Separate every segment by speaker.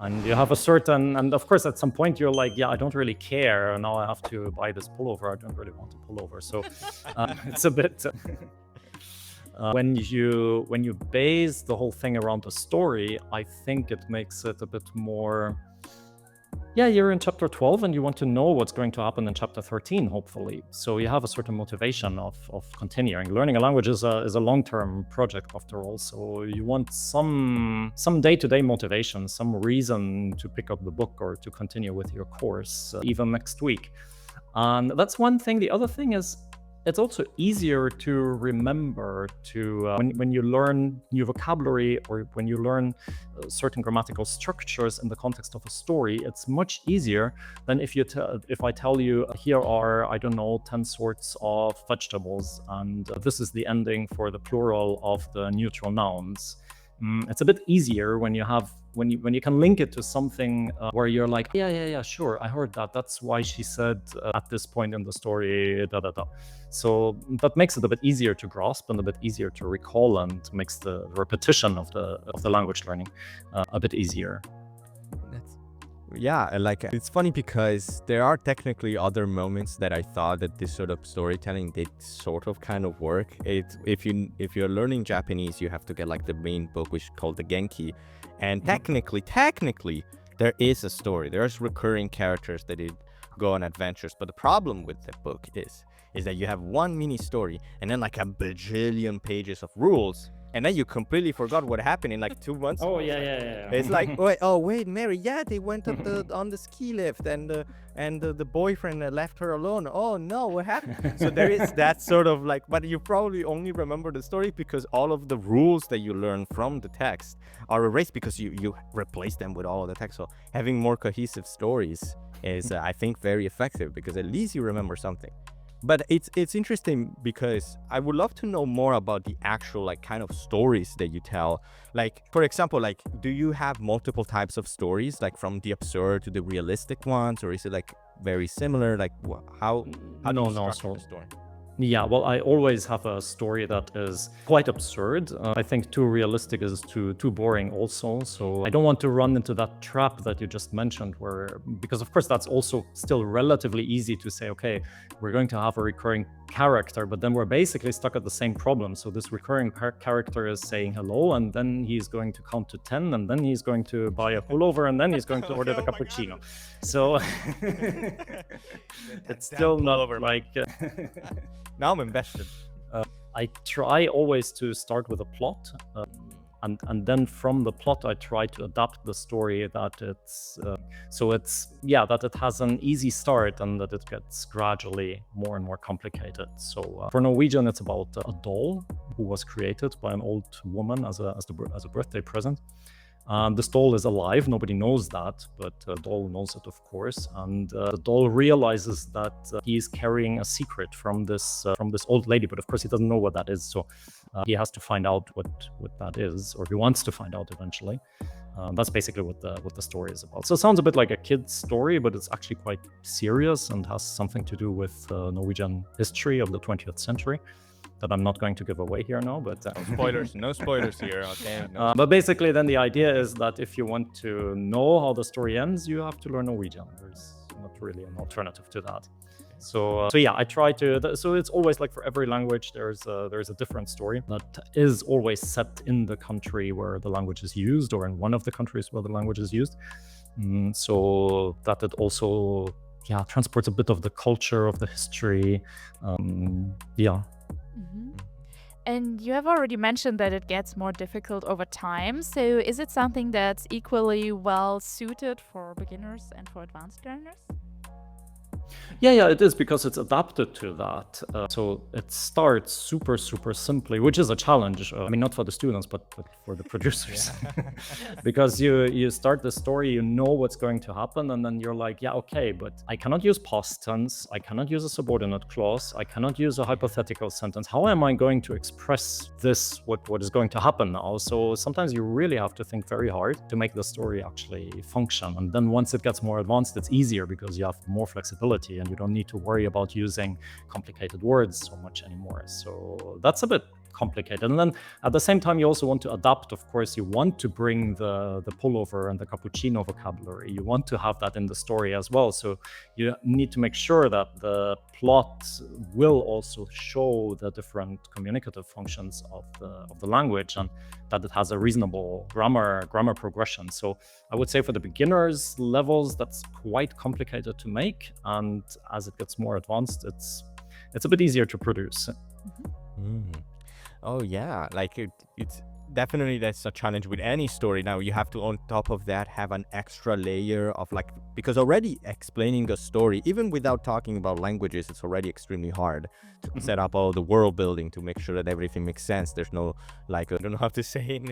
Speaker 1: And you have a certain, and of course, at some point, you're like, yeah, I don't really care. Now I have to buy this pullover. I don't really want a pullover. So it's a bit. When you base the whole thing around a story, I think it makes it a bit more. Yeah, you're in chapter 12 and you want to know what's going to happen in chapter 13, hopefully. So you have a certain motivation of continuing. Learning a language is a long-term project after all. So you want some day-to-day motivation, some reason to pick up the book or to continue with your course, even next week. And that's one thing. The other thing is it's also easier to remember when you learn new vocabulary or when you learn certain grammatical structures in the context of a story. It's much easier than if I tell you here are, I don't know, 10 sorts of vegetables and this is the ending for the plural of the neutral nouns. It's a bit easier when you can link it to something where you're like, yeah, sure, I heard that. That's why she said at this point in the story, da da da. So that makes it a bit easier to grasp and a bit easier to recall, and makes the repetition of the language learning a bit easier.
Speaker 2: Yeah, like it's funny because there are technically other moments that I thought that this sort of storytelling did sort of kind of work. If you're learning Japanese, you have to get like the main book, which is called the Genki, and technically there is a story. There's recurring characters that go on adventures, but the problem with the book is that you have one mini story and then like a bajillion pages of rules. And then you completely forgot what happened in like 2 months.
Speaker 1: Oh yeah.
Speaker 2: It's like, wait, Mary, yeah, they went up on the ski lift, and the boyfriend left her alone. Oh no, what happened? So there is that sort of like, but you probably only remember the story because all of the rules that you learn from the text are erased because you replace them with all of the text. So having more cohesive stories is, I think, very effective because at least you remember something. But it's interesting because I would love to know more about the actual like kind of stories that you tell. Like, for example, like, do you have multiple types of stories, like from the absurd to the realistic ones, or is it like very similar? Like, how do you structure the story?
Speaker 1: Yeah, well, I always have a story that is quite absurd. I think too realistic is too boring also. So I don't want to run into that trap that you just mentioned, because of course that's also still relatively easy to say, okay, we're going to have a recurring character, but then we're basically stuck at the same problem. So this recurring character is saying hello, and then he's going to count to 10, and then he's going to buy a pullover, and then he's going to order the cappuccino. So it's still not like...
Speaker 2: Now I'm invested.
Speaker 1: I try always to start with a plot, and then from the plot I try to adapt the story that that it has an easy start and that it gets gradually more and more complicated. So for Norwegian, it's about a doll who was created by an old woman as a birthday present. This doll is alive. Nobody knows that, but the doll knows it, of course. And the doll realizes that he is carrying a secret from this old lady, but of course he doesn't know what that is. So he has to find out what that is, or he wants to find out eventually. That's basically what the story is about. So it sounds a bit like a kid's story, but it's actually quite serious and has something to do with Norwegian history of the 20th century. That I'm not going to give away here now, but
Speaker 2: no spoilers here. Okay.
Speaker 1: But basically, then the idea is that if you want to know how the story ends, you have to learn Norwegian. There's not really an alternative to that. So yeah, I try to. So it's always like for every language, there's a different story that is always set in the country where the language is used, or in one of the countries where the language is used. So that it also transports a bit of the culture, of the history.
Speaker 3: And you have already mentioned that it gets more difficult over time. So is it something that's equally well suited for beginners and for advanced learners?
Speaker 1: Yeah, it is, because it's adapted to that. So it starts super simply, which is a challenge. I mean, not for the students, but for the producers. Because you start the story, you know what's going to happen, and then you're like, yeah, okay, but I cannot use past tense, I cannot use a subordinate clause, I cannot use a hypothetical sentence. How am I going to express this, what is going to happen now? So sometimes you really have to think very hard to make the story actually function. And then once it gets more advanced, it's easier because you have more flexibility and you don't need to worry about using complicated words so much anymore. So that's a bit complicated. And then at the same time, you also want to adapt. Of course, you want to bring the pullover and the cappuccino vocabulary. You want to have that in the story as well. So you need to make sure that the plot will also show the different communicative functions of the language, and that it has a reasonable grammar progression. So I would say for the beginners levels, that's quite complicated to make, and as it gets more advanced, it's a bit easier to produce.
Speaker 2: Mm. Oh yeah, like it's definitely that's a challenge with any story. Now you have to on top of that have an extra layer of like, because already explaining a story, even without talking about languages, it's already extremely hard to set up all the world building to make sure that everything makes sense. There's no like, I don't know how to say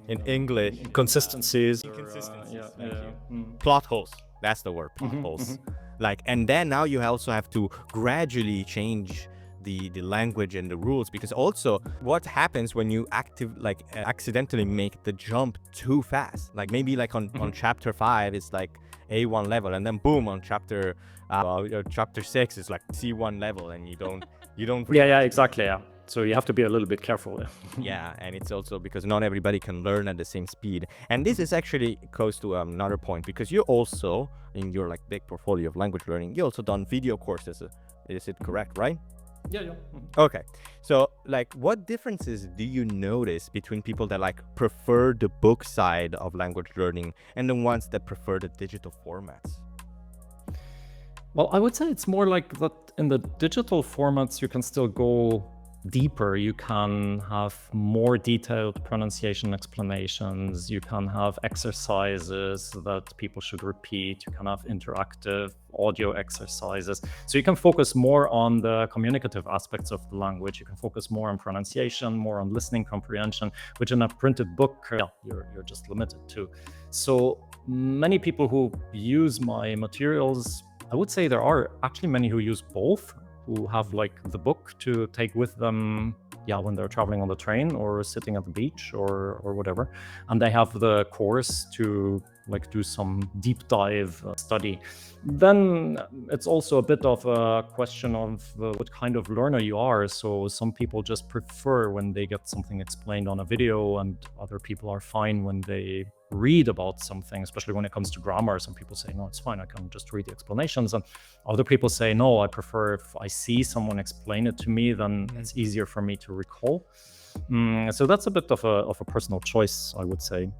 Speaker 2: in English.
Speaker 1: Inconsistencies.
Speaker 2: Plot holes. That's the word, plot holes. Like, and then now you also have to gradually change the language and the rules, because also what happens when you accidentally make the jump too fast, like maybe like on chapter 5 it's like A1 level, and then boom on chapter 6 is like C1 level, and you don't
Speaker 1: Yeah, exactly. Yeah, so you have to be a little bit careful.
Speaker 2: Yeah, and it's also because not everybody can learn at the same speed. And this is actually close to another point, because you also, in your like big portfolio of language learning, you also done video courses. Is it correct, right?
Speaker 1: Yeah.
Speaker 2: Okay, so like what differences do you notice between people that like prefer the book side of language learning and the ones that prefer the digital formats?
Speaker 1: Well, I would say it's more like that in the digital formats, you can still go deeper. You can have more detailed pronunciation explanations. You can have exercises that people should repeat. You can have interactive audio exercises. So you can focus more on the communicative aspects of the language. You can focus more on pronunciation, more on listening comprehension, which in a printed book, you're just limited to. So many people who use my materials, I would say there are actually many who use both, who have like the book to take with them, when they're traveling on the train or sitting at the beach or whatever, and they have the course to like do some deep dive study. Then it's also a bit of a question of what kind of learner you are. So some people just prefer when they get something explained on a video, and other people are fine when they read about something, especially when it comes to grammar. Some people say, no, it's fine, I can just read the explanations. And other people say, no, I prefer if I see someone explain it to me, then it's easier for me to recall. So that's a bit of a personal choice, I would say.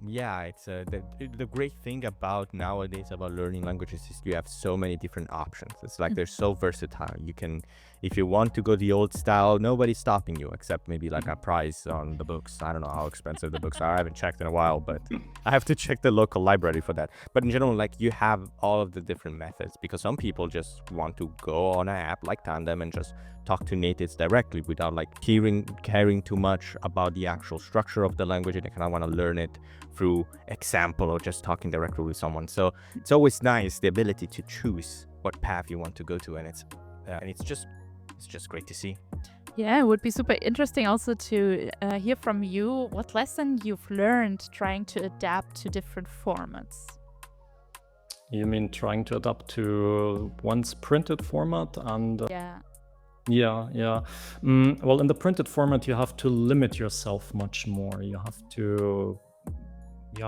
Speaker 2: Yeah, it's the great thing about nowadays about learning languages is you have so many different options. It's like they're so versatile. You can, if you want to go the old style, nobody's stopping you except maybe like a price on the books. I don't know how expensive the books are. I haven't checked in a while, but I have to check the local library for that. But in general, like you have all of the different methods, because some people just want to go on an app like Tandem and just talk to natives directly without like caring too much about the actual structure of the language, and they kind of want to learn it through example or just talking directly with someone. So it's always nice the ability to choose what path you want to go to, and it's just great to see.
Speaker 3: Yeah, it would be super interesting also to hear from you what lesson you've learned trying to adapt to different formats.
Speaker 1: You mean trying to adapt to one's printed format and Yeah. Well, in the printed format, you have to limit yourself much more. You have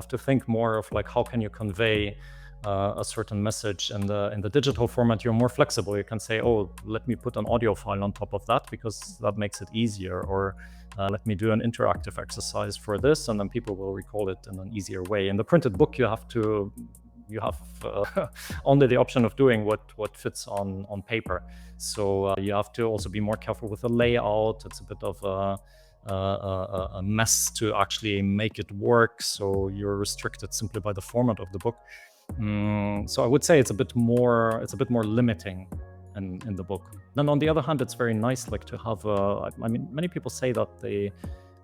Speaker 1: to think more of like, how can you convey a certain message. In the digital format, you're more flexible. You can say, oh, let me put an audio file on top of that because that makes it easier, or let me do an interactive exercise for this, and then people will recall it in an easier way. In the printed book, you have only the option of doing what fits on paper. So you have to also be more careful with the layout. It's a bit of a mess to actually make it work. So you're restricted simply by the format of the book. So I would say it's a bit more limiting in the book. Then on the other hand, it's very nice like to have many people say that they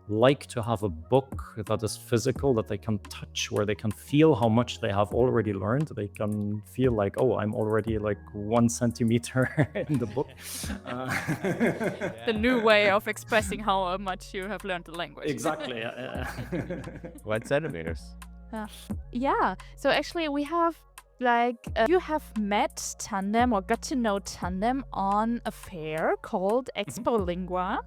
Speaker 1: like to have a book that is physical, that they can touch, where they can feel how much they have already learned. They can feel like, oh, I'm already like 1 centimeter in the book.
Speaker 3: The new way of expressing how much you have learned the language.
Speaker 1: Exactly.
Speaker 2: 1 centimeters.
Speaker 3: Yeah. So actually we have You have met Tandem or got to know Tandem on a fair called Expo Lingua.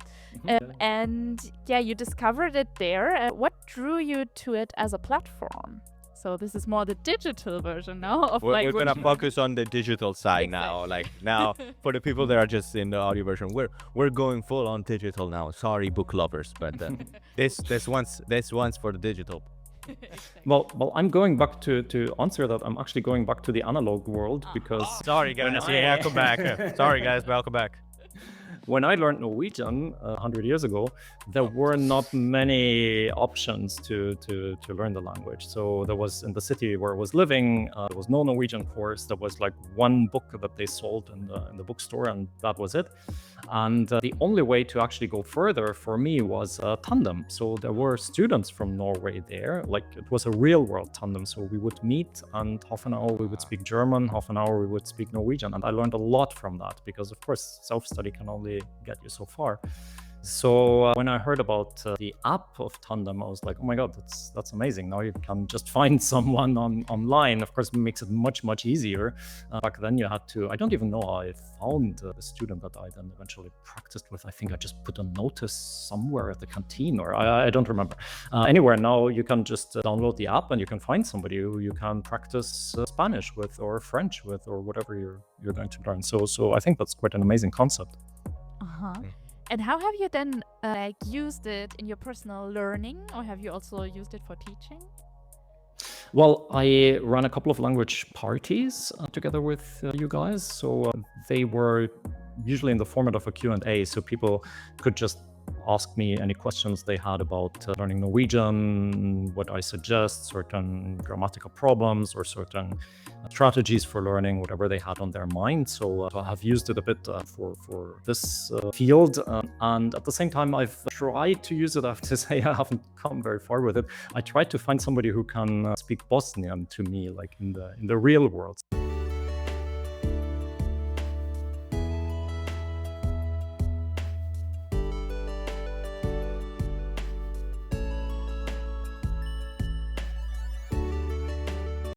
Speaker 3: And yeah, you discovered it there. What drew you to it as a platform? So this is more the digital version now of
Speaker 2: We're
Speaker 3: language.
Speaker 2: gonna focus on the digital side now. Like now, for the people that are just in the audio version, we're going full on digital now. Sorry, book lovers, but this one's for the digital.
Speaker 1: Well, I'm going back to answer that. I'm actually going back to the analog world because
Speaker 2: Sorry guys, welcome back. Sorry guys, welcome back.
Speaker 1: when I learned Norwegian 100 years ago, there were not many options to learn the language. So there was, in the city where I was living, there was no Norwegian course. There was like one book that they sold in the bookstore, and that was it. And the only way to actually go further for me was Tandem. So there were students from Norway there. Like, it was a real world Tandem. So we would meet, and half an hour we would speak German, half an hour we would speak Norwegian. And I learned a lot from that because, of course, self-study can only get you so far. So when I heard about the app of Tandem, I was like, oh my God, that's amazing. Now you can just find someone online. Of course, it makes it much easier. Back then you had to, I don't even know how I found the student that I then eventually practiced with. I think I just put a notice somewhere at the canteen, or I don't remember. Anywhere now you can just download the app and you can find somebody who you can practice Spanish with, or French with, or whatever you're going to learn. So I think that's quite an amazing concept.
Speaker 3: And how have you then used it in your personal learning, or have you also used it for teaching?
Speaker 1: Well, I ran a couple of language parties together with you guys. So they were usually in the format of a Q&A, so people could just ask me any questions they had about learning Norwegian, what I suggest, certain grammatical problems or certain strategies for learning, whatever they had on their mind. So I have used it a bit for this field. And at the same time, I've tried to use it. I have to say, I haven't come very far with it. I tried to find somebody who can speak Bosnian to me, like in the real world.